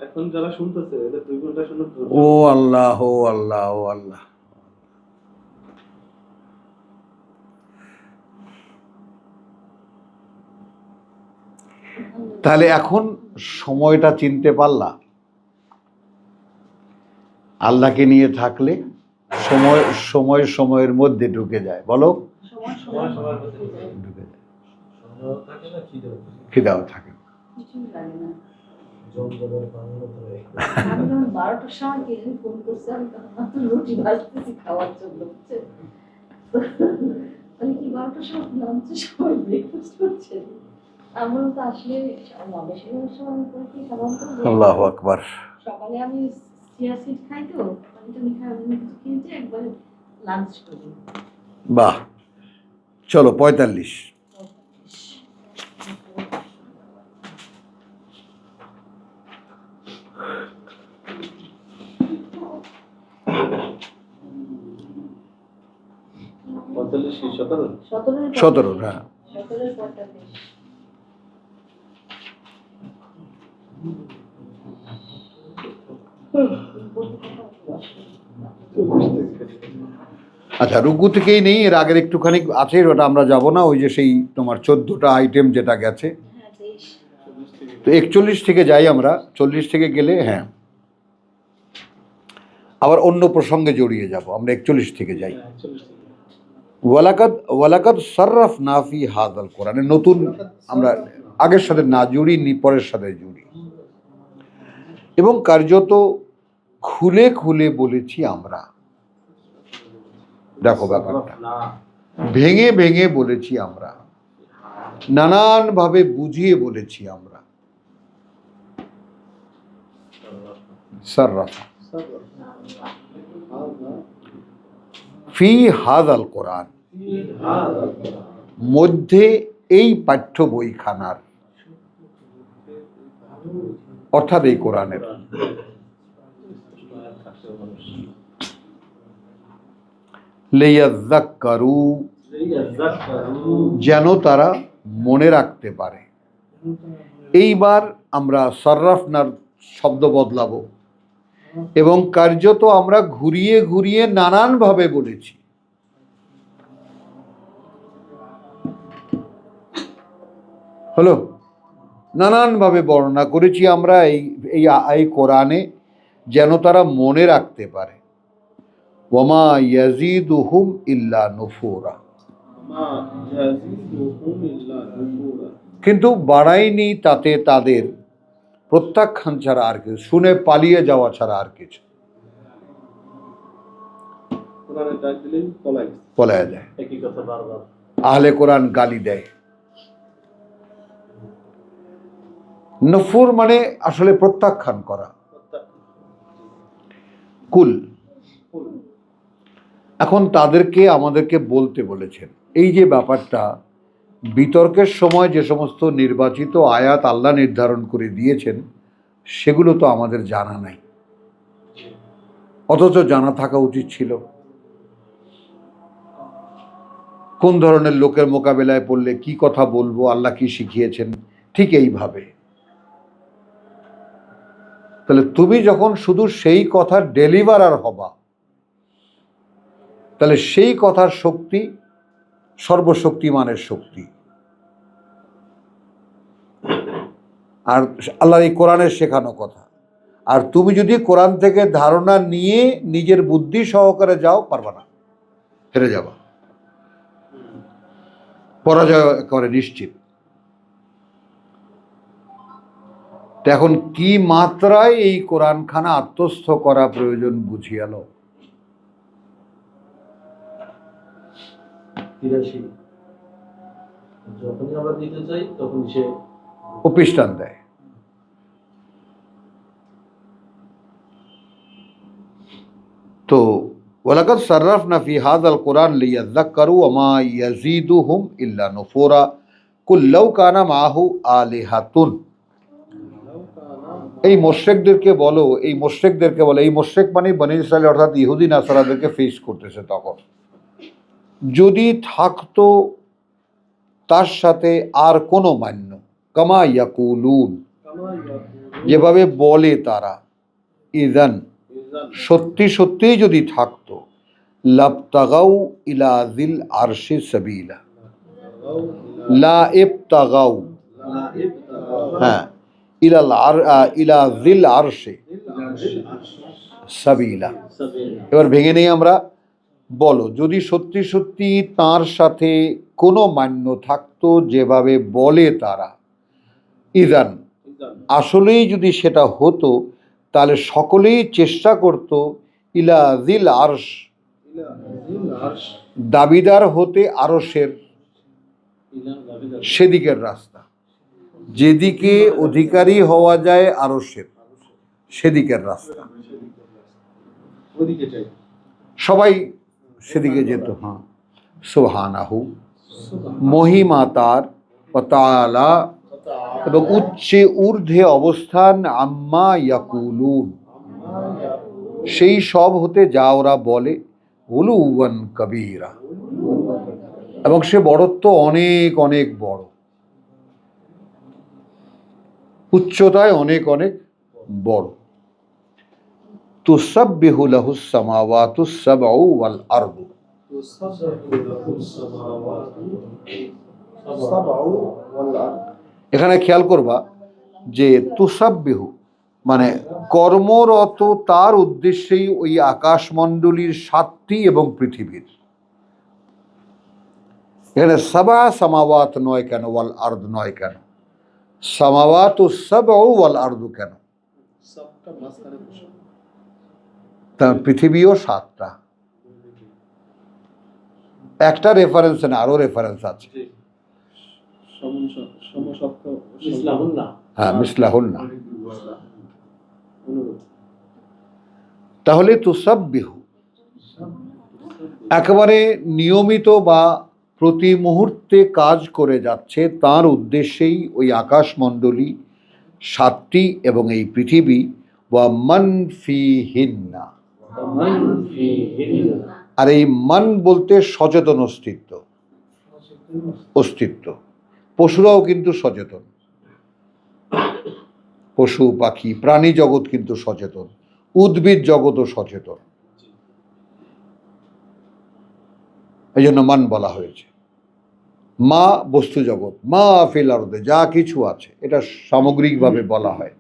এখন যারা শুনতেছে এটা 2 ঘন্টা শুনে ও আল্লাহ ও আল্লাহ ও আল্লাহ। তাহলে এখন সময়টা চিনতে পারলা? আল্লাহকে নিয়ে থাকলে সময় সময় সময়ের মধ্যে ঢুকে যায়। বলো, ঢুকে যায়, খিদাও থাকে। আল্লাহু আকবার। সকালে আমি চিয়া সিড খাই তো, পানিটা খাই, আমি কিছু খেয়েছি, একবারে লাঞ্চ করি। বাহ, চলো 45। সতেরো, হ্যাঁ। আচ্ছা, রুকু থেকেই নেই, এর আগের একটুখানি আছে, ওটা আমরা যাব না। ওই যে সেই তোমার 14টা আইটেম যেটা গেছে, তো 41 থেকে যাই আমরা। 40 থেকে গেলে হ্যাঁ আবার অন্য প্রসঙ্গে জড়িয়ে যাব। আমরা 41 থেকে যাই। ওয়ালাকাদ সাররাফনা ফি হাযাল কোরআনে, নতুন আমরা আগের সাথে না জুড়ি, পরের সাথে জুড়ি। এবং কার্যত খুলে খুলে বলেছি আমরা। দেখো ব্যাপারটা, ভেঙে ভেঙে বলেছি আমরা, নানানভাবে বুঝিয়ে বলেছি আমরা। সাররাফা ফি হাযাল কোরআন, মধ্যে এই পাঠ্য বইখানার, অর্থাৎ এই কোরআনের, লিয়াযাক্কারু, যেন তারা মনে রাখতে পারে। এইবার আমরা সাররাফনার শব্দ বদলাবো এবং কার্যত আমরা ঘুরিয়ে ঘুরিয়ে নানানভাবে বলেছি। হলো, নানানভাবে বর্ণনা করেছি আমরা এই কোরআনে, যেন তারা মনে রাখতে পারে। ওয়ামা ইয়াজিদুহুম ইল্লা নুফুরা, কিন্তু বাড়ায়নি তাতে তাদের প্রত্যাখ্যান ছাড়া আর কিছু, শুনে পালিয়ে যাওয়া ছাড়া আর কিছু। পলায় যায়, আহলে কোরআন গালি দেয়। নফুর মানে আসলে প্রত্যাখ্যান করা, কুল। এখন তাদেরকে আমাদেরকে বলতে বলেছেন। এই যে ব্যাপারটা, বিতর্কের সময় যে সমস্ত নির্বাচিত আয়াত আল্লাহ নির্ধারণ করে দিয়েছেন, সেগুলো তো আমাদের জানা নাই, অথচ জানা থাকা উচিত ছিল। কোন ধরনের লোকের মোকাবেলায় পড়লে কি কথা বলবো, আল্লাহ কি শিখিয়েছেন, ঠিক এইভাবে। তাহলে তুমি যখন শুধু সেই কথার ডেলিভারার হবা, তাহলে সেই কথার শক্তি সর্বশক্তিমানের শক্তি, আর আল্লাহর এই কোরআনের শেখানো কথা। আর তুমি যদি কোরআন থেকে ধারণা নিয়ে নিজের বুদ্ধি সহকারে যাও, পারবা না, হেরে যাবা, পরাজয় করে নিশ্চিত। তো এখন কি মাত্রায় এই কোরআনখানা আত্মস্থ করা প্রয়োজন বুঝিয়ালো। যখনই আমরা দিতে চাই তখন সে উপষ্ঠান দেয়। তো ওয়ালাকাদ সাররাফনা ফি হাযাল কোরআন লিয়াযাক্কারু ওয়া মা ইয়াজিদুহুম ইল্লা নুফুরা কুল লাউ কানা মাহু আলিহাতুন। এই মুশরিকদেরকে বলো, এই মুশরিক মানে বনী ইসরাইল, অর্থাৎ ইহুদি নাসারাদেরকে ফেস করতেছে তখন, যদি থাকতো তার সাথে আর কোনো মান্য, কামা ইয়াকুলুন, যেভাবে বলে তারা, ইযান সত্যি সত্যিই যদি থাকতো, লাবতাগাউ ইলা যিল আরশি সাবিলা, লা ইবতাগাউ, হ্যাঁ, ইলা যিল আরশি সাবিলা। এবার ভেঙে নেই আমরা। বলো, যদি সত্যি সত্যি তার সাথে কোনো মান্য থাকতো যেভাবে বলে তারা, ইযান আসলেই যদি সেটা হতো, তাহলে সকলেই চেষ্টা করত ইলা যিল আরশ, দাবিদার হতে আরশের সেদিকের রাস্তা, যেদিকে অধিকারী হওয়া যায় আরশের সেদিকের রাস্তা, সবাই সেদিকে যেত। হ্যাঁ, সুবহানাহু, মহিমা তার, ওয়া তাআলা এবং উচ্চে ঊর্ধ্বে অবস্থান, আম্মা ইয়াকুলুন সেই সব হতে যা ওরা বলে, উলুওয়ান কবীরা এবং সে বড়ত্ব অনেক অনেক বড়, উচ্চতায় অনেক অনেক বড়। তুসাব্বিহু লাহুস সামাওয়াতুস সাবউ ওয়াল আরদু, এখানে খেয়াল করবা যে তুসাব্বিহু মানে কর্মরত তার উদ্দেশ্যেই ওই আকাশমণ্ডলীর 7টি এবং পৃথিবীর। এখানে সাবা সামাওয়াত নয় কেন, ওয়াল আরদ নয় কেন? সামাওয়াতুস সাবউ ওয়াল আরদু কেন? তার পৃথিবীও 7টা। একটা রেফারেন্স না, আরো রেফারেন্স আছে। হ্যাঁ, মিসলাহুন্না। তাহলে তুসাব্বিহু একেবারে নিয়মিত বা প্রতি মুহূর্তে কাজ করে যাচ্ছে তার উদ্দেশ্যেই ওই আকাশমণ্ডলী 7টি এবং এই পৃথিবী, ওয়া মান ফিহিন্না। আর এই মান বলতে সচেতন অস্তিত্ব, অস্তিত্ব। পশুরাও কিন্তু সচেতন, পশু পাখি প্রাণী জগৎ কিন্তু সচেতন, উদ্ভিদ জগৎও সচেতন, এই জন্য মান বলা হয়েছে। মা বস্তু জগৎ, মা ফিল আরদে যা কিছু আছে, এটা সামগ্রিকভাবে বলা হয়।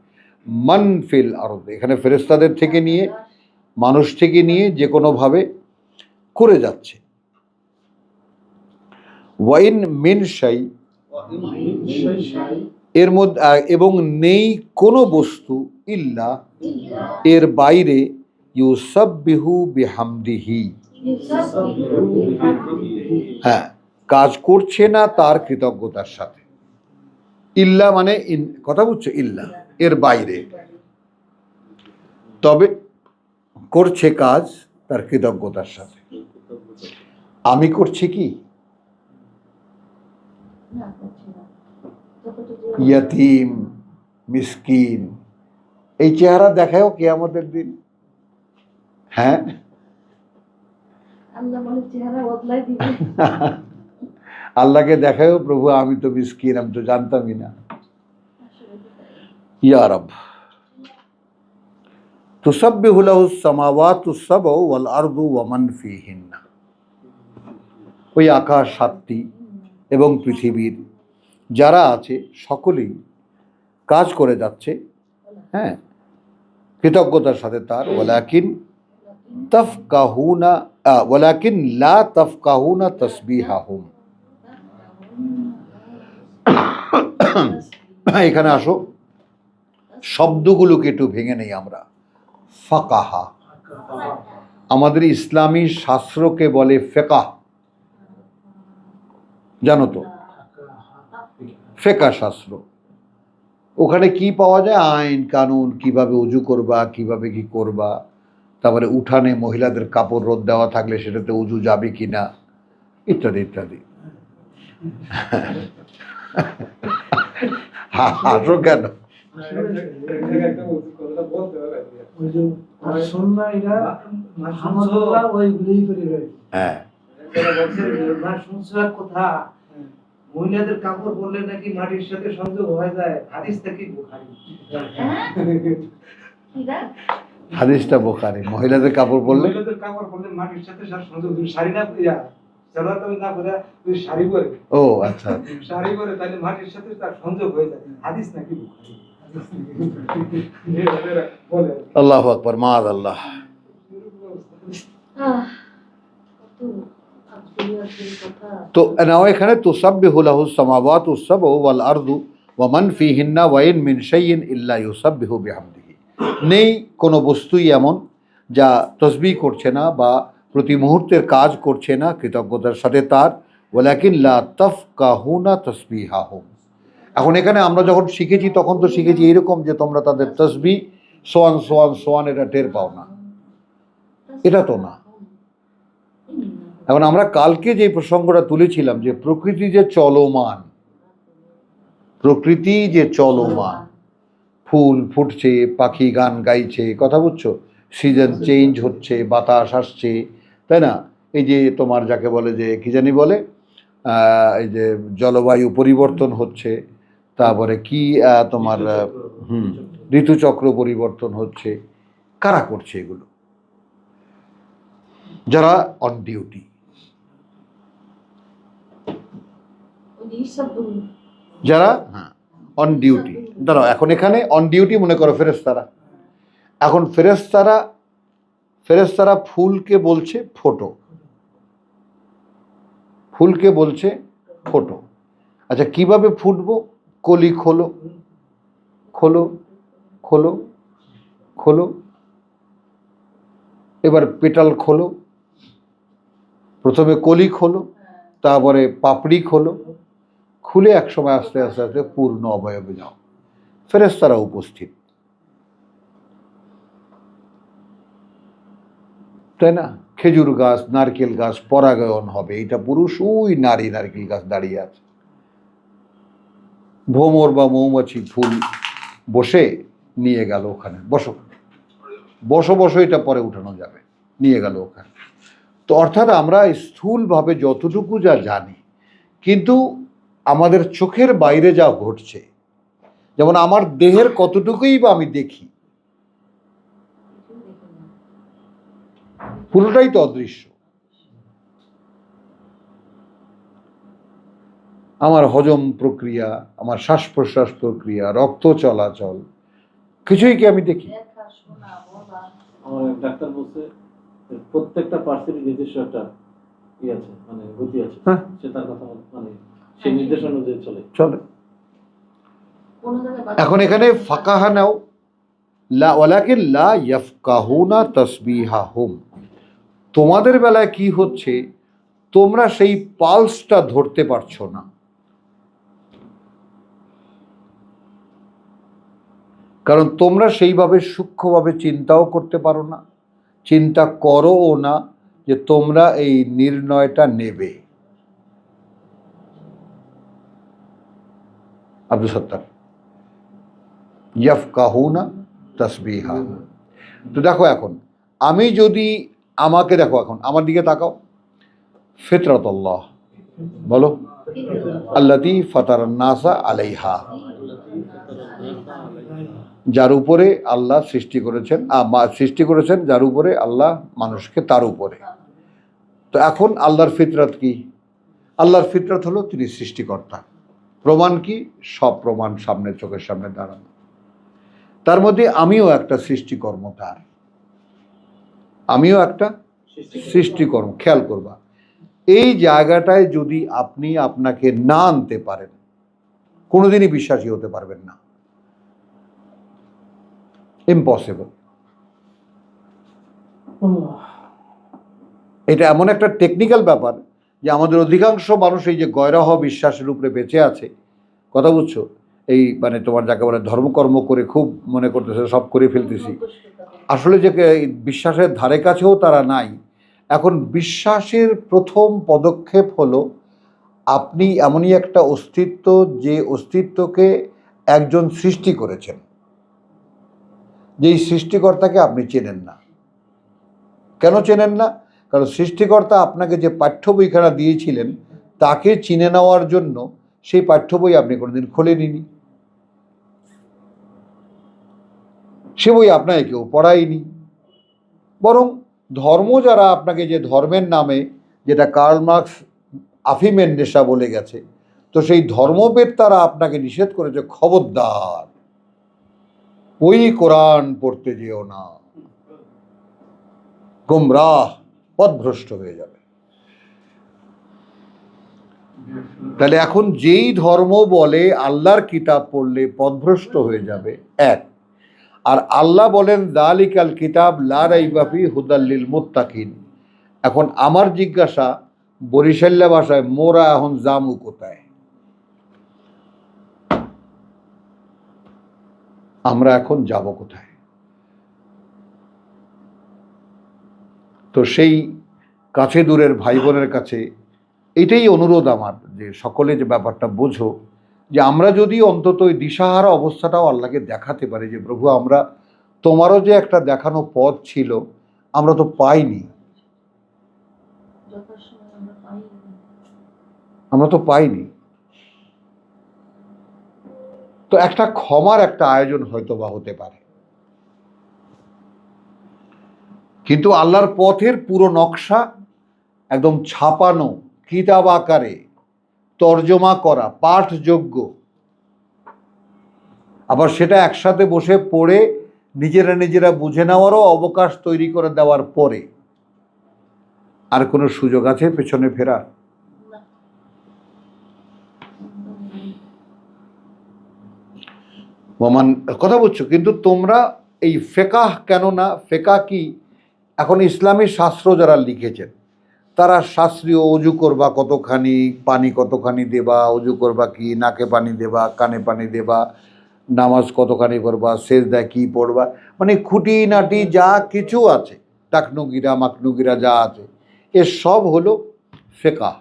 মান ফিল আরদে এখানে ফেরেশতাদের থেকে নিয়ে মানুষ থেকে নিয়ে যে কোনোভাবে করে যাচ্ছে। ওয়াইন মিন শাই, এর মধ্যে এবং নেই কোনো বস্তু, ইল্লা এর বাইরে, ইউসাব্বিহু বিহামদিহি হ্যাঁ, কাজ করছে না তার কৃতজ্ঞতার সাথে। ইল্লা মানে কথা বুঝছো, ইল্লা এর বাইরে, তবে করছে কাজ তার কৃতজ্ঞতার সাথে। আমি করছি কি? ইয়াতিম মিসকিন এই চেহারা দেখায়ও কিয়ামতের দিন। হ্যাঁ, আল্লাহকে দেখায়ও, প্রভু আমি তো মিসকিন, আমি তো জানতামই না। ইয়া রব, তুসাব্বিহু লাহুস সামাওয়াতুস সাবউ ওয়াল আরদু ওয়া মান ফিহিন্না, ওই আকাশ 7টি এবং পৃথিবীর যারা আছে সকলেই কাজ করে যাচ্ছে, হ্যাঁ, কৃতজ্ঞতার সাথে তার। ওয়ালাকিন তাফকাহুনা ওয়ালাকিন লা তাফকাহুনা তাসবিহাহুম। এখানে আসো, শব্দগুলোকে একটু ভেঙে নেই আমরা। ফাকাহা আমাদের ইসলামী শাস্ত্রকে বলে ফিকহ, জানো তো? ফিকহ শাস্ত্র, ওখানে কি পাওয়া যায়? আইন কানুন, কিভাবে উজু করবা, কিভাবে কি করবা, তারপরে উঠানে মহিলাদের কাপড় রোদ দেওয়া থাকলে সেটাতে উজু যাবে কিনা, ইত্যাদি ইত্যাদি। হাসো কেন? হ্যাঁ, মহিলাদের কাপড় পরলে নাকি মাটির সাথে সংযোগ হয়ে যায়, হাদিস থেকে বুখারী। হ্যাঁ কিরা হাদিসটা বোখারি, মহিলাদের কাপড় পরলে মহিলাদের কাপড় পরলে মাটির সাথে সংযোগ, তুমি শাড়ি না পরিয়া সালোয়ার কামিজ না পরিয়া তুমি শাড়ি পরে, ও আচ্ছা, শাড়ি পরে তাহলে মাটির সাথে তার সংযোগ হয়ে যায়, হাদিস নাকি বুখারী। এরা বলে আল্লাহু আকবার, মাআযাল্লাহ। কত আজগুবি আজগুবি কথা। তো নাও এখানে তুসাব্বিহু লাহুস সামাওয়াতুস সাবউ ওয়াল আরদু ওয়া মান ফীহিন্না ওয়া ইন মিন শাইইন ইল্লা ইউসাব্বিহু বিহামদিহি। নেই কোনো বস্তুই এমন যা তসবিহ করছে না বা প্রতি মুহূর্তের কাজ করছে না কৃতজ্ঞতার সাথে তার, ওয়ালাকিন লা তাফকাহুনা তাসবিহাহুম। এখন এখানে আমরা যখন শিখেছি তখন তো শিখেছি এরকম যে তোমরা তাদের তসবিহ সোয়ান সোয়ান সোয়ান এটা টের পাও না, এটা তো না। এখন আমরা কালকে যে প্রসঙ্গটা তুলেছিলাম যে প্রকৃতি যে চলমান, প্রকৃতি যে চলমান, ফুল ফুটছে, পাখি গান গাইছে, কথা বুঝছো, সিজন চেঞ্জ হচ্ছে, বাতাস আসছে, তাই না? এই যে তোমার যাকে বলে যে কি জানি বলে, এই যে জলবায়ু পরিবর্তন হচ্ছে, তারপরে কি তোমার ঋতুচক্র পরিবর্তন হচ্ছে, কারা করছে এগুলো? যারা অন ডিউটি, যারা অন ডিউটি। দাঁড়াও, এখন এখানে অন ডিউটি মনে করো ফেরেশতারা। এখন ফেরেশতারা ফুলকে বলছে ফোটো, ফুলকে বলছে ফোটো। আচ্ছা, কিভাবে ফুটবো? কলি খোলো, খোলো, খোলো, খোলো, এবার পেটাল খোলো, প্রথমে কলি খোলো, তারপরে পাপড়ি খোলো, খুলে একসময় আস্তে আস্তে আস্তে পূর্ণ অবয়বে যাও। ফেরেশতারা উপস্থিত, তাই না? খেজুর গাছ, নারকেল গাছ পরাগায়ন হবে, এটা পুরুষ, ওই নারী নারকেল গাছ দাঁড়িয়ে আছে। ভ্রমর বা মৌমাছি ফুল বসে নিয়ে গেল ওখানে, বসো বসো বসো, এটা পরে উঠানো যাবে, নিয়ে গেল ওখানে। তো অর্থাৎ আমরা স্থূলভাবে যতটুকু যা জানি, কিন্তু আমাদের চোখের বাইরে যা ঘটছে, যেমন আমার দেহের কতটুকুই বা আমি দেখি, পুরোটাই তো অদৃশ্য। আমার হজম প্রক্রিয়া, আমার শ্বাস প্রশ্বাস প্রক্রিয়া, রক্ত চলাচল, কিছুই কি আমি দেখি? আমার এক ডাক্তার বলছে প্রত্যেকটা পার্সেন্টের নিজস্ব একটা ই আছে, মানে গতি আছে, সে তার কথা মানে সেই নির্দেশ অনুযায়ী চলে। এখন এখানে ফাকাহা নাও, লা ওয়ালাকিন লা ইয়াফকাহুনা তাসবিহাহুম। তোমাদের বেলায় কি হচ্ছে, তোমরা সেই পালসটা ধরতে পারছো না। কারণ তোমরা সেইভাবে সূক্ষ্মভাবে চিন্তাও করতে পারো না, চিন্তা করোও না যে তোমরা এই নির্ণয়টা নেবে। আব্দুল সত্তার, ইয়াফকাহুনা তাসবিহা। তো দেখো, এখন আমি যদি আমাকে দেখো, এখন আমার দিকে তাকাও, ফিতরাতুল্লাহ বলো, আল্লাতী ফাতারান নাসা আলাইহা, যার উপরে আল্লাহ সৃষ্টি করেছেন, সৃষ্টি করেছেন যার উপরে আল্লাহ মানুষকে, তার উপরে। তো এখন আল্লাহর ফিতরাত কি? আল্লাহর ফিতরাত হলো তিনি সৃষ্টিকর্তা। প্রমাণ কি? সব প্রমাণ সামনে, চোখের সামনে দাঁড়ানো। তার মধ্যে আমিও একটা সৃষ্টিকর্ম, তার আমিও একটা সৃষ্টিকর্ম। খেয়াল করবা, এই জায়গাটায় যদি আপনি আপনাকে না আনতে পারেন, কোনোদিনই বিশ্বাসী হতে পারবেন না, ইম্পসিবল। এটা এমন একটা টেকনিক্যাল ব্যাপার যে আমাদের অধিকাংশ মানুষ এই যে গয়রাহ বিশ্বাসের উপরে বেঁচে আছে, কথা বুঝছো, এই মানে তোমার যাকে বলে ধর্মকর্ম করে খুব মনে করতেছে সব করে ফেলতেছি, আসলে যে বিশ্বাসের ধারে কাছেও তারা নাই। এখন বিশ্বাসের প্রথম পদক্ষেপ হলো আপনি এমনই একটা অস্তিত্ব, যে অস্তিত্বকে একজন সৃষ্টি করেছেন, যেই সৃষ্টিকর্তাকে আপনি চেনেন না। কেন চেনেন না? কারণ সৃষ্টিকর্তা আপনাকে যে পাঠ্য বইখানা দিয়েছিলেন তাকে চিনে নেওয়ার জন্য সেই পাঠ্য বই আপনি কোনোদিন খোলেননি, সে বই আপনাকে কেউ পড়ায়নি। বরং ধর্ম যারা আপনাকে, যে ধর্মের নামে, যেটা কার্ল মার্কস আফিমের নেশা বলে গেছে, তো সেই ধর্মবেদ তারা আপনাকে নিষেধ করেছে, খবরদার ওই কোরআন পড়তে যেও না, গুমরাহ, পথভ্রষ্ট হয়ে যাবে। তাহলে এখন যেই ধর্ম বলে আল্লাহর কিতাব পড়লে পথভ্রষ্ট হয়ে যাবে, এক, আর আল্লাহ বলেন যালিকাল কিতাব লা রাইবা ফিহি হুদাল লিল মুত্তাকিন। এখন আমার জিজ্ঞাসা বরিশাল্লা ভাষায়, মোরা এখন জামু কোথায়? আমরা এখন যাব কোথায়? তো সেই কাছে দূরের ভাই বোনের কাছে এটাই অনুরোধ আমার, যে সকলে যে ব্যাপারটা বোঝো, যে আমরা যদি অন্তত ওই দিশাহারা অবস্থাটাও আল্লাহকে দেখাতে পারি, যে প্রভু আমরা তোমারও যে একটা দেখানো পথ ছিল আমরা তো পাইনি, আমরা তো পাইনি। তো একটা ক্ষমার একটা আয়োজন হয়তো বা হতে পারে, কিন্তু আল্লাহর পথের পুরো নকশা একদম ছাপানো, কিতাব আকারে তর্জমা করা, পাঠযোগ্য, আবার সেটা একসাথে বসে পড়ে নিজেরা নিজেরা বুঝে নেওয়ারও অবকাশ তৈরি করে দেওয়ার পরে আর কোনো সুযোগ আছে পেছনে ফেরার? ওমান কথা বলছো, কিন্তু তোমরা এই ফেকাহ, কেন না ফেকাহ কি, এখন ইসলামী শাস্ত্র যারা লিখেছেন তারা শাস্ত্রীয় অজু করবা কতখানি, পানি কতখানি দেবা, অজু করবা কি, নাকে পানি দেবা, কানে পানি দেবা, নামাজ কতখানি করবা, সেজদায় কি পড়বা, মানে খুঁটিনাটি যা কিছু আছে, টাকনুগিরা মাকনুগিরা যা আছে, এ সব হলো ফেকাহ।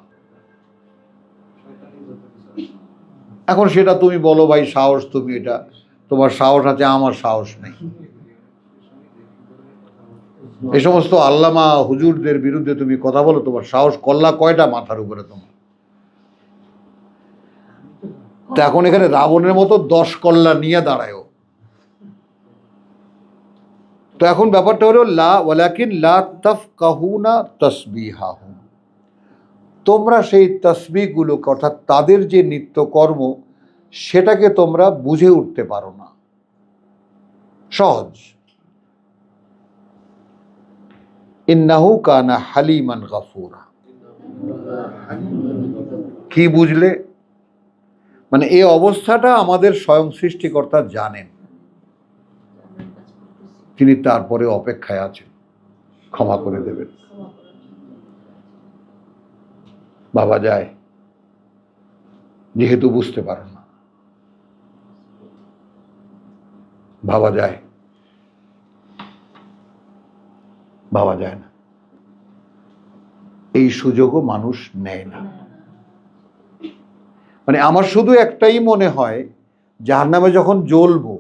এখন সেটা তুমি বলো ভাই সাহস, তুমি এটা তোমার সাহস আছে, আমার সাহস নেই। এই সমস্ত আল্লামা হুজুরদের বিরুদ্ধে তুমি কথা বলো, তোমার সাহস কল্লা কয়টা মাথার উপরে তোমার? তো এখন এখানে রাবণের মতো 10 কল্লা নিয়ে দাঁড়ায়ও। তো এখন ব্যাপারটা হলো লা ওয়ালাকিন লা তাফকাহুনা তাসবিহাহুম, তোমরা সেই তাসবিহগুলো, অর্থাৎ তাদের যে নিত্যকর্ম, সেটাকে তোমরা বুঝে উঠতে পারো না। সহজ, ইন্নাহু কানা হালিমান গাফুরা। কি বুঝলে? মানে এই অবস্থাটা আমাদের স্বয়ং সৃষ্টিকর্তা জানেন, তিনি তারপরে অপেক্ষায় আছেন ক্ষমা করে দেবেন। বাবা যায়, যেহেতু বুঝতে পারো না, ভাবা যায়, ভাবা যায় না, এই সুযোগও মানুষ নেয় না। মানে আমার শুধু একটাই মনে হয়, জাহান্নামে যখন জ্বলবো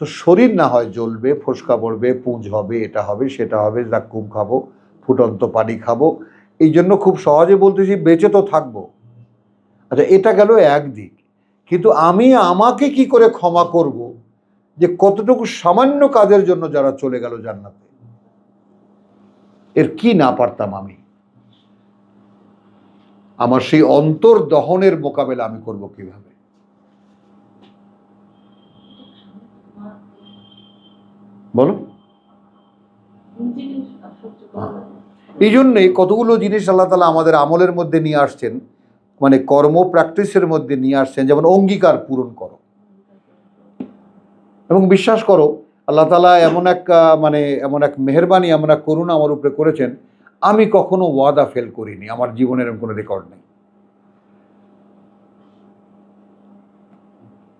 তো শরীর না হয় জ্বলবে, ফোসকা পড়বে, পুঁজ হবে, এটা হবে সেটা হবে, জাক্কুম খাবো, ফুটন্ত পানি খাবো, এই জন্য খুব সহজে বলতেছি বেঁচে তো থাকবো। আচ্ছা, এটা গেল একদিক, কিন্তু আমি আমাকে কি করে ক্ষমা করব যে কতটুকু সামান্য কাজের জন্য যারা চলে গেল জান্নাতে, এর কি না পারতাম আমি? আমার সেই অন্তর দহনের মোকাবেলা আমি করব কিভাবে? বলো। এই জন্যই কতগুলো জিনিস আল্লাহ তাআলা আমাদের আমলের মধ্যে নিয়ে আসছেন, মানে কর্ম প্র্যাকটিসের মধ্যে নিয়ে আসছেন। যেমন অঙ্গীকার পূরণ করো, এবং বিশ্বাস করো আল্লাহ তাআলা এমন এক মেহেরবানি, এমন এক করুণা আমার উপরে করেছেন, আমি কখনো ওয়াদা ফেল করিনি, আমার জীবনের এরকম কোনো রেকর্ড নেই।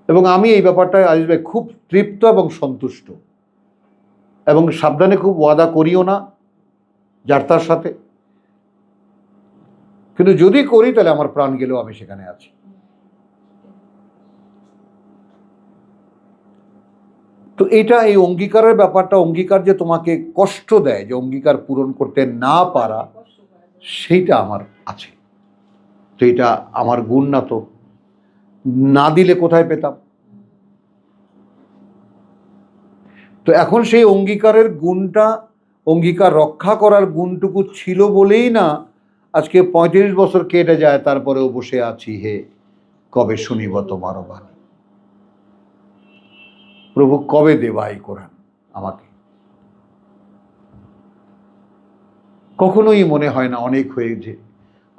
এবং আমি এই ব্যাপারটায় আজিজ ভাই খুব তৃপ্ত এবং সন্তুষ্ট, এবং সাবধানে খুব ওয়াদা করিও না যার তার সাথে, কিন্তু যদি করি তাহলে আমার প্রাণ গেলেও আমি সেখানে আছি। তো এটা, এই অঙ্গীকারের ব্যাপারটা, অঙ্গীকার যে তোমাকে কষ্ট দেয়, যে অঙ্গীকার পূরণ করতে না পারা, সেইটা আমার আছে। তো এটা আমার গুণ না, তো না দিলে কোথায় পেতাম? তো এখন সেই অঙ্গীকারের গুণটা, অঙ্গীকার রক্ষা করার গুণটুকু ছিল বলেই না আজকে 35 বছর কেটে যায়, তারপরেও বসে আছি, হে কবে শুনিব তোমার বাণী। প্রভু কবে দেবা এই কোরআন আমাকে? কখনোই মনে হয় না অনেক হয়েছে,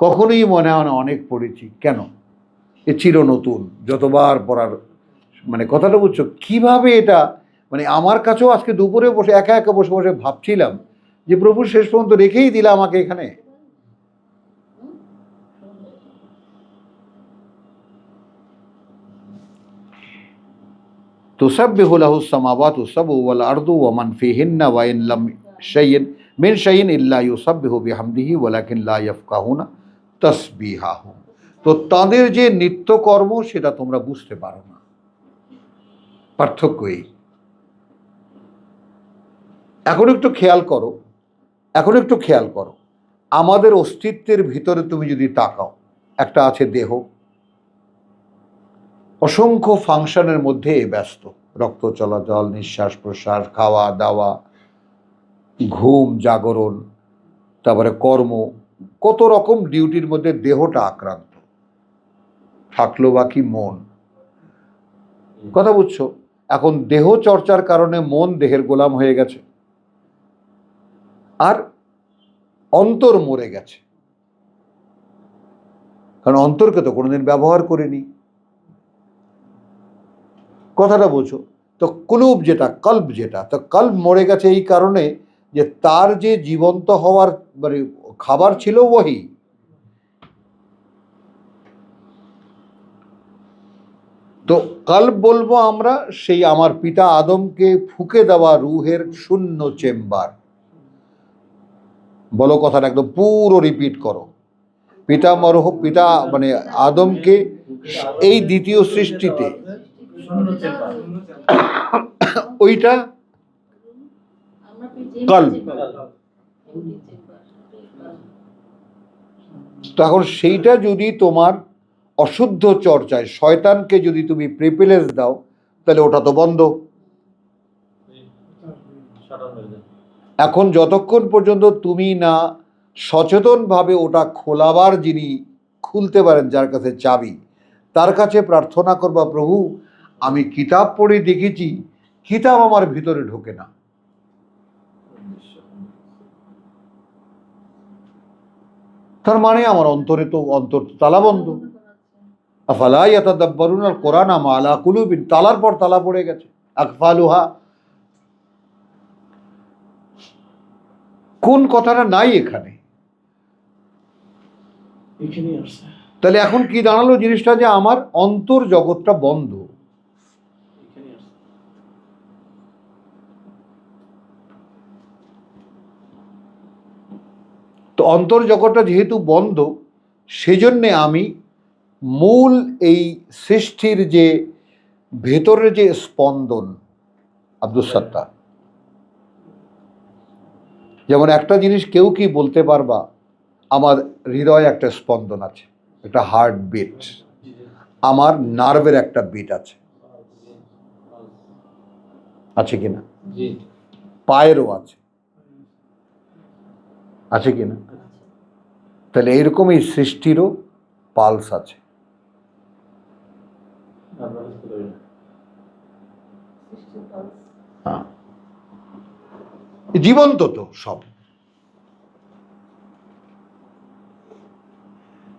কখনোই মনে হয় না অনেক পড়েছি। কেন? এ চির নতুন, যতবার পড়ার, মানে কথাটা বুঝছো কিভাবে এটা, মানে আমার কাছেও আজকে দুপুরে বসে একা একা বসে বসে ভাবছিলাম যে প্রভু শেষ পর্যন্ত রেখেই দিলা আমাকে এখানে। তুসাব্বিহু লাহুস সামাওয়াতু সাবউ ওয়াল আরদু ওয়া মান ফীহিন্না ওয়া ইন লাম শাইইন মিন শাইইন ইল্লা ইউসাব্বিহু বিহামদিহি ওয়ালাকিন লা ইয়াফকাহুনা তাসবিহাহুম। তো তাদের যে নিত্যকর্ম সেটা তোমরা বুঝতে পারো না। পার্থক্য এই। এখন একটু খেয়াল করো, এখন একটু খেয়াল করো, আমাদের অস্তিত্বের ভিতরে তুমি যদি তাকাও, একটা আছে দেহ, অসংখ্য ফাংশনের মধ্যে ব্যস্ত, রক্ত চলাচল, নিঃশ্বাস প্রশ্বাস, খাওয়া দাওয়া, ঘুম, জাগরণ, তারপরে কর্ম, কত রকম ডিউটির মধ্যে দেহটা আক্রান্ত। থাকলো বাকি মন। কথা বুঝছো? এখন দেহ চর্চার কারণে মন দেহের গোলাম হয়ে গেছে, আর অন্তর মরে গেছে, কারণ অন্তরকে তো কোনোদিন ব্যবহার করিনি। কথাটা বোঝো তো? কুলুব যেটা, কল্ব যেটা, তো কল্ব মরে গেছে এই কারণে যে তার যে জীবন্ত হওয়ার মানে খাবার ছিল ওহি। তো কল্ব বলবো আমরা সেই আমার পিতা আদমকে ফুঁকে দেওয়া রুহের শূন্য চেম্বার। বলো কথাটা একদম পুরো রিপিট করো। পিতা মানে আদমকে এই দ্বিতীয় সৃষ্টিতে ওইটা কল্ব। তো এখন সেইটা যদি তোমার অশুদ্ধ চর্চায় শয়তানকে যদি তুমি প্রিভিলেজ দাও, তাহলে ওটা তো বন্ধ। এখন যতক্ষণ পর্যন্ত তুমি না সচেতনভাবে ওটা খোলাবার, যিনি খুলতে পারেন, যার কাছে চাবি, তার কাছে প্রার্থনা করবা, প্রভু আমি কিতাব পড়ে দেখেছি কিতাব আমার ভিতরে ঢোকে না। তার মানে আমার অন্তরে তো অন্তর তালাবন্ধ। আফালা ইয়াতাদাব্বারুনাল কোরআন আম আলা কুলুবিন, তালার পর তালা পড়ে গেছে, আকফালুহা। কোন কথাটা নাই এখানে? তাহলে এখন কি দাঁড়ালো জিনিসটা, যে আমার অন্তর জগৎটা বন্ধ। তো অন্তর জগৎটা যেহেতু বন্ধ, সেজন্যে আমি মূল এই সৃষ্টির যে ভেতরের যে স্পন্দন, আব্দুল সাত্তার, যেমন একটা জিনিস কেউ কি বলতে পারবা, আমার হৃদয়ে একটা স্পন্দন আছে, একটা হার্ট বিট, আমার নার্ভের একটা বিট আছে, আছে কিনা? পায়েরও আছে, আছে কিনা? তাহলে এইরকম এই সৃষ্টিরও পালস আছে। হ্যাঁ, জীবন্ত তো সব।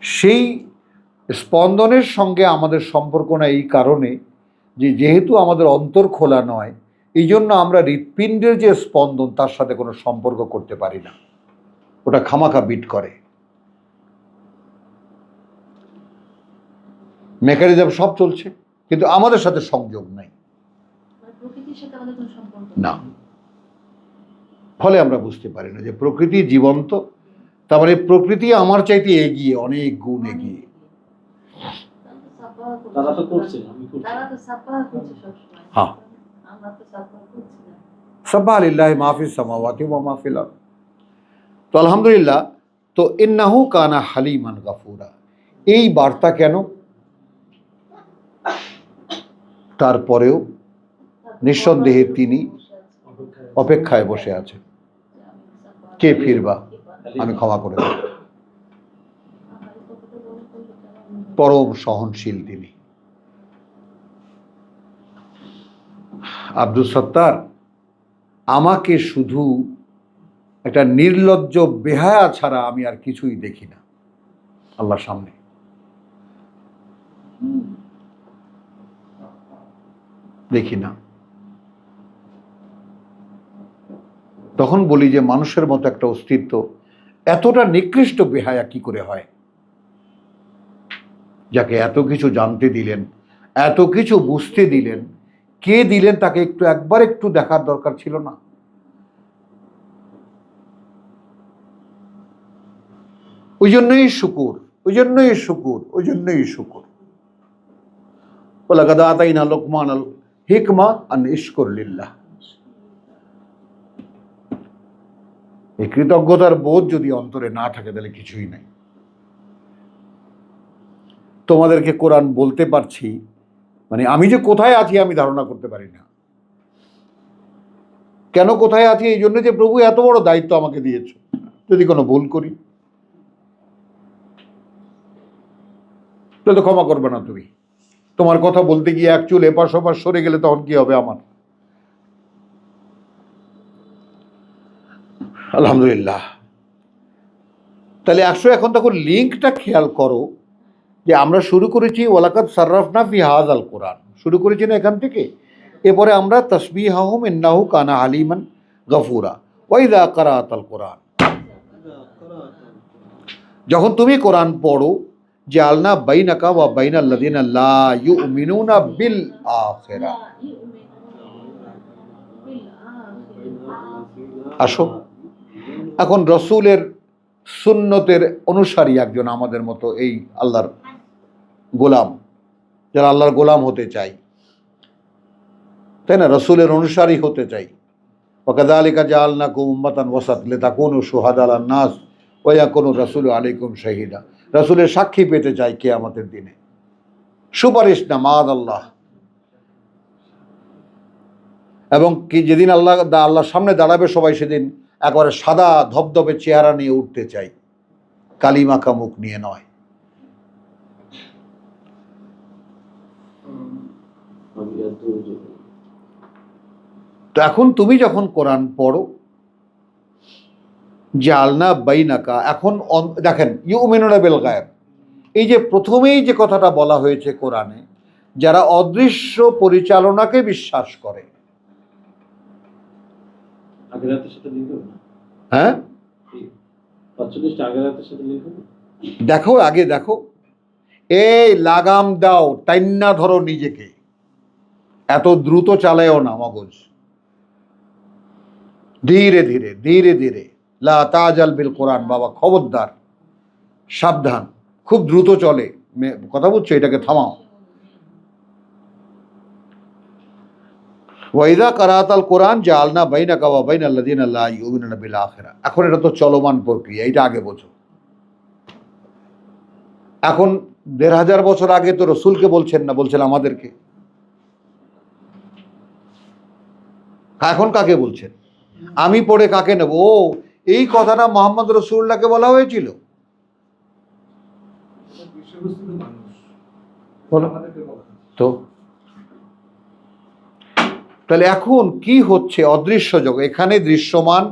সেই স্পন্দনের সঙ্গে আমাদের সম্পর্ক না এই কারণে যে যেহেতু আমাদের অন্তর খোলা নয়, এই জন্য আমরা হৃৎপিণ্ডের যে স্পন্দন তার সাথে কোনো সম্পর্ক করতে পারি না, ওটা খামাখা বিট করে। মেকানিজম সব চলছে, কিন্তু আমাদের সাথে সংযোগ নাই না। ফলে আমরা বুঝতে পারি না যে প্রকৃতি জীবন্ত, তার মানে প্রকৃতি আমার চাইতে এগিয়ে, অনেক গুণ এগিয়ে। হ্যাঁ, সাব্বাহ লিল্লাহি মা ফিস সামাওয়াতি ওয়া মা ফিল আরদ। তো আলহামদুলিল্লাহ। তো ইন্নাহু কানা হালিমান গাফুরা, এই বার্তা কেন? তারপরেও নিঃসন্দেহে তিনি অপেক্ষায় বসে আছেন, কে ফিরবা, আমি ক্ষমা করে দেব। পরম সহনশীল তিনি। আব্দুল সত্তার আমাকে শুধু একটা নির্লজ্জ বেহায়া ছাড়া আমি আর কিছুই দেখি না আল্লাহর সামনে। দেখি না। তখন বলি যে মানুষের মতো একটা অস্তিত্ব এতটা নিকৃষ্ট বেহায়া কি করে হয়, যাকে এত কিছু জানতে দিলেন, এত কিছু বুঝতে দিলেন, কে দিলেন তাকে একবার একটু দেখার দরকার ছিল না? ওই জন্যই শুকুর, ওই জন্যই শুকুর, ওই জন্যই শুকুর। ওয়ালাকাদ আতাইনা লুকমানাল হিকমা আন ইশকুর লিল্লাহ। এই কৃতজ্ঞতার বোধ যদি অন্তরে না থাকে তাহলে কিছুই নাই। তোমাদেরকে কোরআন বলতে পারছি, মানে আমি যে কোথায় আছি আমি ধারণা করতে পারি না। কেন কোথায় আছি? এই জন্য যে প্রভু এত বড় দায়িত্ব আমাকে দিয়েছ। যদি কোনো ভুল করি তাহলে তো ক্ষমা করবে না তুমি। তোমার কথা বলতে গিয়ে এক চুল এপাশ ওপাশ সরে গেলে তখন কি হবে আমার? আলহামদুলিল্লাহ। তাহলে এখন তখন লিঙ্কটা খেয়াল করো যে আমরা শুরু করেছি ওয়ালাকাদ সাররাফনা ফি হাযাল কোরআন, শুরু করেছি না এখান থেকে। এরপরে আমরা তাসবিহাহুম ইন্নাহু কানা আলিমান গফুরা ওয়া ইযা ক্বারাআতাল কোরআন, যখন তুমি কোরআন পড়ো, জাআলনা বাইনাকা ওয়া বাইনাল লাযিনা লা ইউমিনুনা বিল আখিরাহ। আসো, এখন রসুলের সুন্নতের অনুসারী একজন আমাদের মতো এই আল্লাহর গোলাম, যারা আল্লাহর গোলাম হতে চাই, তাই না, রসুলের অনুসারী হতে চাই। ওয়াকাযালিকা জাআলনাকুম উম্মাতান ওয়াসাত লিতাকুনু শুহাদা আলান নাস ওয়া ইয়াকুনু রাসূলু আলাইকুম শাহিদা। রসুলের সাক্ষী পেতে চাই কিয়ামতের দিনে, সুপারিশ না, মাআযাল্লাহ। এবং কি যেদিন আল্লাহর সামনে দাঁড়াবে সবাই, সেদিন একেবারে সাদা ধবধবে চেহারা নিয়ে উঠতে চাই, কালিমাখা মুখ নিয়ে নয়। তো এখন তুমি যখন কোরআন পড়ো, জাআলনা বাইনাকা, এখন দেখেন ইউমিনুনা বিল গায়ব, এই যে প্রথমেই যে কথাটা বলা হয়েছে কোরআনে, যারা অদৃশ্য পরিচালনাকে বিশ্বাস করে। হ্যাঁ, দেখো, আগে দেখো, এই লাগাম দাও, টাইন্না ধরো নিজেকে, এত দ্রুত চালায়ও না মগজ, ধীরে ধীরে ধীরে ধীরে। লা তাজাল বিল কোরআন, বাবা খবরদার, সাবধান, খুব দ্রুত চলে, কথা বুঝছো, এটাকে থামাও। ওয়াইদা কারাতাল কোরআন জাআলনা বাইনাকা ওয়া বাইনাল লাযিনা লা ইউমিনুনা বিল আখিরাহ। এখন এটা তো চলমান প্রক্রিয়া, এটা আগে বোঝো। এখন ১৫০০ বছর আগে তো রসুলকে বলছেন না, বলছেন আমাদেরকে। এখন কাকে বলছেন? আমি পড়ে কাকে নেব? ও, এই কথাটা মুহাম্মদ রাসূলুল্লাহকে বলা হয়েছিল। তো তাহলে এখন কি হচ্ছে? অদৃশ্য জগৎ, এখানে দৃশ্যমান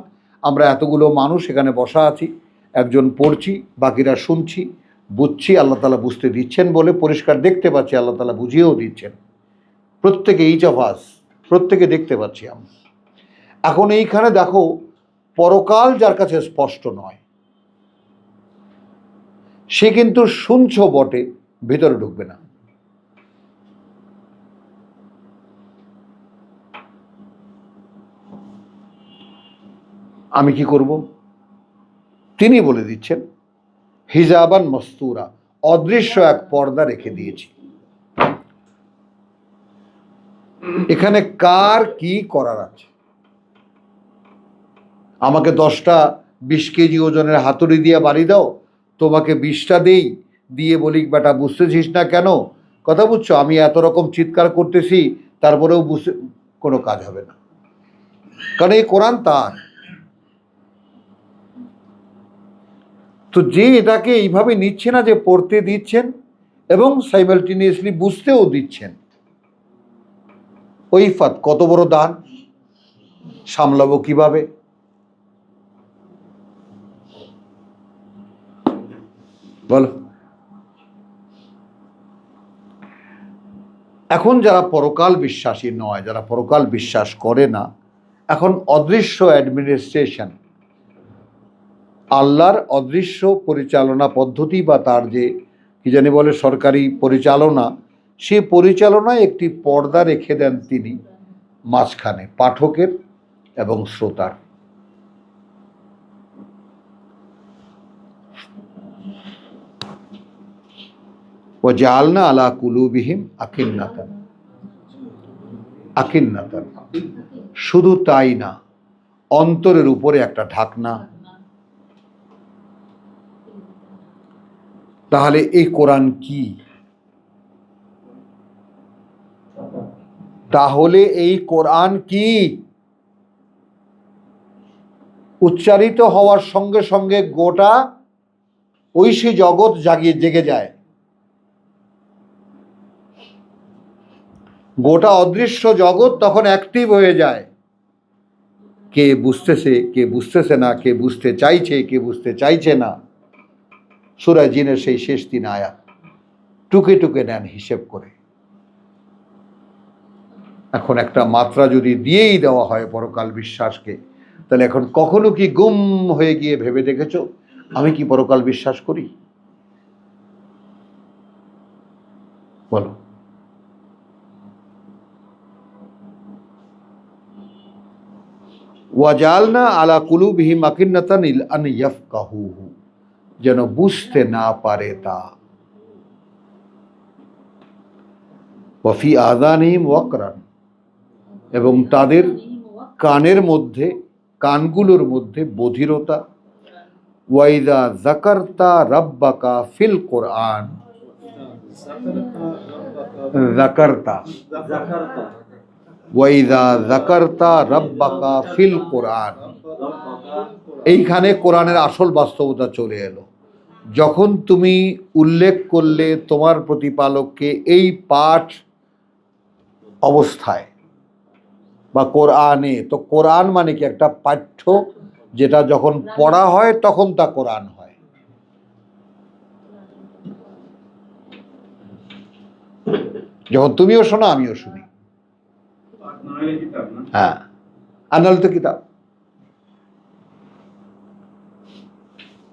আমরা এতগুলো মানুষ এখানে বসা আছি, একজন পড়ছি, বাকিরা শুনছি, বুঝছি, আল্লাহ তাআলা বুঝতে দিচ্ছেন বলে পরিষ্কার দেখতে পাচ্ছি, আল্লাহ তাআলা বুঝিয়েও দিচ্ছেন। প্রত্যেকে ইচ অফ আস, প্রত্যেকে দেখতে পাচ্ছি আমরা। এখন এইখানে দেখো, পরকাল যার কাছে স্পষ্ট নয়, সে কিন্তু শুনছ বটে, ভিতরে ঢুকবে না। আমি কি করব? তিনি বলে দিচ্ছেন, হিজাবান মস্তুরা, অদৃশ্য এক পর্দা রেখে দিয়েছি। এখানে কার কি করার আছে? আমাকে 10টা 20 কেজি ওজনের হাতুড়ি দিয়ে বাড়ি দাও, তোমাকে 20টা দেই, দিয়ে বলি বেটা বুঝতেছিস না কেন? কথা বুঝছো? আমি এত রকম চিৎকার করতেছি, তারপরেও বুঝে কোনো কাজ হবে না, কারণ এই কোরআন তার। তো যে এটাকে এইভাবে নিচ্ছে না যে পড়তে দিচ্ছেন এবং সাইমালটেনিয়াসলি বুঝতেও দিচ্ছেন, ওই ফাত কত বড় দান, সামলাবো কিভাবে? বলো। এখন যারা পরকাল বিশ্বাসী নয়, যারা পরকাল বিশ্বাস করে না, এখন অদৃশ্য অ্যাডমিনিস্ট্রেশন, আল্লাহর অদৃশ্য পরিচালনা পদ্ধতি বা তার যে কি জানি বলে সরকারি পরিচালনা, সে পরিচালনায় একটি পর্দা রেখে দেন তিনি মাঝখানে পাঠকের এবং শ্রোতার। ওয়াজআলনা আলা কুলুবিহিম আকিন্নাতান, আকিন্নাতান, শুধু তাই না, অন্তরের উপরে একটা ঢাকনা। তাহলে এই কোরআন কি? তাহলে এই কোরআন কি? উচ্চারিত হওয়ার সঙ্গে সঙ্গে গোটা ঐশী জগৎ জেগে যায়, গোটা অদৃশ্য জগৎ তখন অ্যাক্টিভ হয়ে যায়। কে বুঝতেছে, কে বুঝতেছে না, কে বুঝতে চাইছে, কে বুঝতে চাইছে না। সূরা জিনের সেই শেষ 3 আয়াত টুকে টুকে নেন হিসেব করে। এখন একটা মাত্রা যদি দিয়েই দেওয়া হয় পরকাল বিশ্বাসকে, তাহলে এখন কখনো কি গুম হয়ে গিয়ে ভেবে দেখেছো আমি কি পরকাল বিশ্বাস করি? বলো। ওয়াজআলনা আলা কুলুবিহিম আকিন্নাতান আন ইয়াফকাহুহু, যেন বুঝতে না পারে তা। ওয়া ফি আযানিহিম ওয়াকরান, এবং তাদের কানের মধ্যে, কানগুলোর মধ্যে বধিরতা। ওয়াইদা যাকারতা রাব্বাকা ফিল কোরআন, যাকারতা, ওয়াইদা যাকারতা রাব্বাকা ফিল কোরআন, এইখানে কোরআনের আসল বাস্তবতা চলে এলো। যখন তুমি উল্লেখ করলে তোমার প্রতিপালককে এই পাঠ অবস্থায় বা কোরআনে, তো কোরআন মানে কি? একটা পাঠ্য, যেটা যখন পড়া হয় তখন তা কোরআন হয়। যখন তুমিও শোনো আমিও শুনি, হ্যাঁ, আর নাহলে তো কিতাব।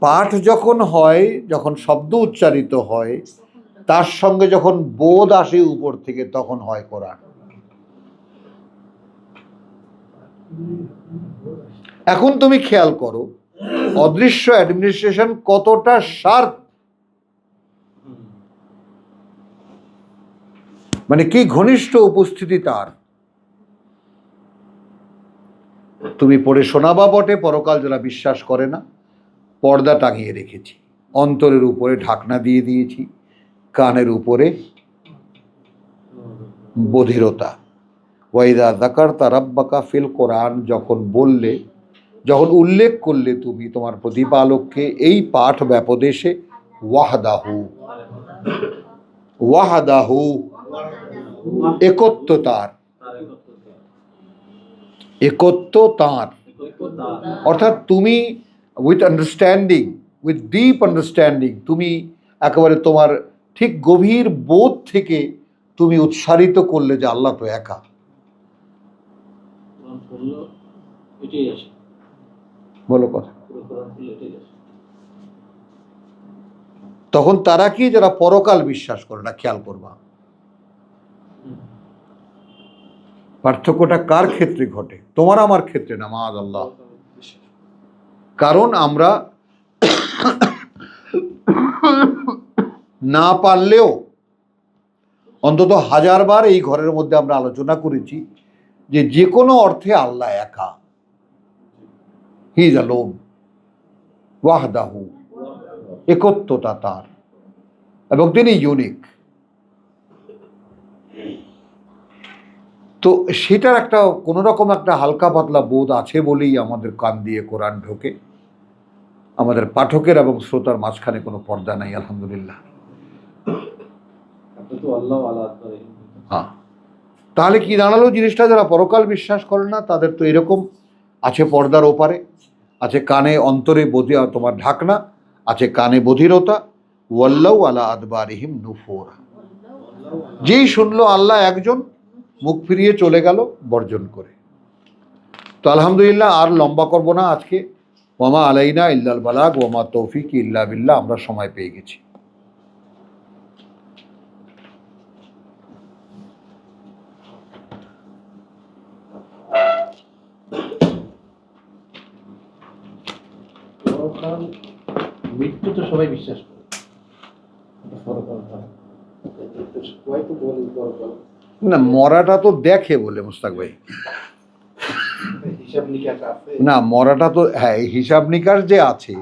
পাঠ যখন হয়, যখন শব্দ উচ্চারিত হয়, তার সঙ্গে যখন বোধ আসে উপর থেকে, তখন হয় কোরআন। এখন তুমি খেয়াল করো অদৃশ্য অ্যাডমিনিস্ট্রেশন কতটা শার্প, মানে কি ঘনিষ্ঠ উপস্থিতি তার। তুমি পড়ে শোনাবা বটে, পরকাল যারা বিশ্বাস করে না, পর্দা টাঙিয়ে রেখেছি, অন্তরের উপরে ঢাকনা দিয়ে দিয়েছি, কানের উপরে বধিরতা। ওয়াইদা যাকারতা রাব্বাকা ফিল কোরআন, যখন বললে, যখন উল্লেখ করলে তুমি তোমার প্রতিপালককে এই পাঠ ব্যাপদেশে, ওয়াহদাহু, ওয়াহদাহু, একত্ব তার, একত্ব তার, অর্থাৎ তুমি with understanding, with deep understanding, তুমি একেবারে তোমার ঠিক গভীর বোধ থেকে তুমি উৎসারিত করলে যে আল্লাহ তো একা। বলো কথা। তখন তারা কি? যারা পরকাল বিশ্বাস করে না। খেয়াল করবা পার্থক্যটা কার ক্ষেত্রে ঘটে, তোমার আমার ক্ষেত্রে না, মাআযাল্লাহ। কারণ আমরা না পারলেও অন্তত 1000 বার এই ঘরের মধ্যে আমরা আলোচনা করেছি যে যে কোনো অর্থে আল্লাহ একা, হি ইজ অ্যালোন, ওয়াহদাহু, একত্বতা তার, এবং তিনি ইউনিক। তো সেটার একটা কোনো রকম একটা হালকা পাতলা বোধ আছে বলেই আমাদের কান দিয়ে কোরআন ঢোকে। আমাদের পাঠকের এবং শ্রোতার মাঝখানে কোনো পর্দা নাই, আলহামদুলিল্লাহ। আপনি তো আল্লাহ আল্লাহ করে হ্যাঁ, তাহলে কি দাঁড়ালো জিনিসটা? যারা পরকাল বিশ্বাস করে না তাদের তো এরকম আছে পর্দার ওপারে, আছে কানে অন্তরে তোমার ঢাকনা, আছে কানে বধিরতা, ওয়াল্লাউ আলা আদবারিহিম নুফুরা। যেই শুনলো আল্লাহ একজন, মুখ ফিরিয়ে চলে গেল বর্জন করে। তো আলহামদুলিল্লাহ, আর লম্বা করব না আজকে। ওয়ামা আলাইনা ইল্লাল বালাগ ওয়ামা তৌফিক ইল্লা বিল্লাহ। আমরা সময় পেয়ে গেছি। পরকাল, মৃত্যু তো সবাই বিশ্বাস করে, এটা পরকাল হয়। সবাই তো বলে পরকাল, না, মরাটা তো দেখে বলে মুস্তাক ভাই। হিসাব নিকাশ আছে। না, মরাটা তো হ্যাঁ, হিসাব নিকাশ যে আছে